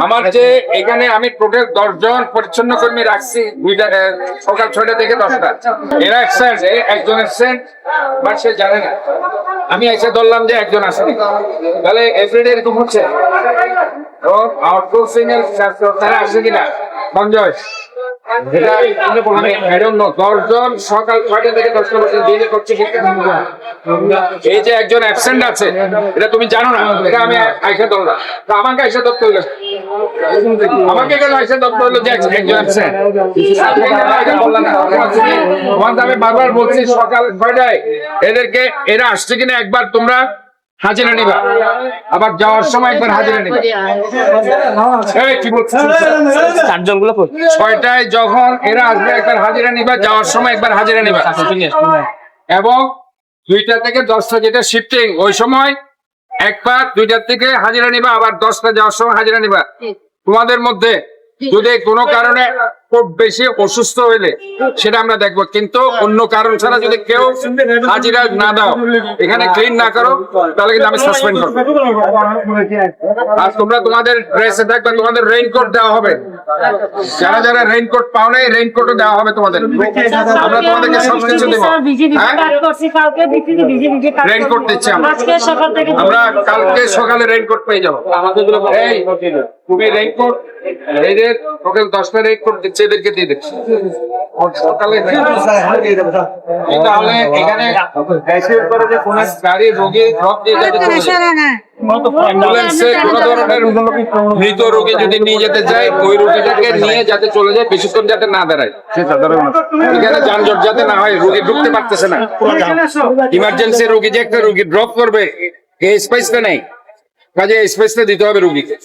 আমার যে এখানে আমি টোটাল 10 জন পরিচ্ছন্ন কর্মী রাখছি সকাল 6টা থেকে 10টা। এরা একজন এসছেন বাট সে জানে না, আমি এসে ধরলাম যে একজন আসেনি, তাহলে এভরিডে এরকম হচ্ছে। আউটসোর্সিং এর তারা আসে কিনা সঞ্জয়, এটা I don't know, 10 জন সকাল 6টা থেকে 10টা পর্যন্ত ডিউটি করছে। এই যে একজন অ্যাবসেন্ট আছে, এটা তুমি জানো না, এটা আমি আইসা ধরলাম। তো আমাকে আইসা ধরতে হলো, আমাকে কেন আইসা ধরতে হলো যে একজন অ্যাবসেন্ট? আমি বারবার বলছি সকাল 6টায় এদেরকে, এরা আসছে কিনা একবার তোমরা হাজিরা নিবা, আবার যাওয়ার সময় একবার হাজিরা নিবা। কি বলছো? 6টায় যখন এরা আসবে একবার হাজিরা নিবা, যাওয়ার সময় একবার হাজিরা নিবা, এবং 2টা থেকে 10টা যেটা শিফটিং, ওই সময় একবার 2টা থেকে হাজিরা নিবা, আবার 10টা যাওয়ার সময় হাজিরা নিবা। তোমাদের মধ্যে যদি কোনো কারণে খুব বেশি অসুস্থ হইলে সেটা আমরা দেখবো, কিন্তু অন্য কারণ ছাড়া যদি কেউ হাজিরা না দাও, এখানে ক্লিন না করো, তাহলে কিন্তু আমি সাসপেন্ড করবো। আর তোমরা তোমাদের ড্রেসে থাকবে, তোমাদের রেইনকোট দেওয়া হবে, যারা যারা রেইনকোট পাও নাই রেইনকোটও দেওয়া হবে তোমাদের। আমরা তোমাদেরকে সবকিছু দেবো। রেইনকোট দিচ্ছি আমরা কালকে সকালে রেইনকোট পেয়ে যাবো। এই তুমি রেইনকোট, এদের টোটাল 10টা রেইনকোট দিচ্ছে, এদেরকে দিয়ে দিচ্ছি সকালে। তাহলে এখানে গাড়ি রোগী ড্রপ দিয়ে কোনো ধরনের মৃত রোগী যদি নিয়ে যেতে চায়, ওই রোগীটাকে নিয়ে যাতে চলে যায়, বেশিক্ষণ যাতে না দাঁড়ায়, এখানে যানজট যাতে না হয়, রোগী ঢুকতে পারতেছে না। ইমার্জেন্সি রোগী যে একটা রোগী ড্রপ করবে, এই স্পেসটা নেই, কাজে এই স্পেসটা দিতে হবে রোগীকে।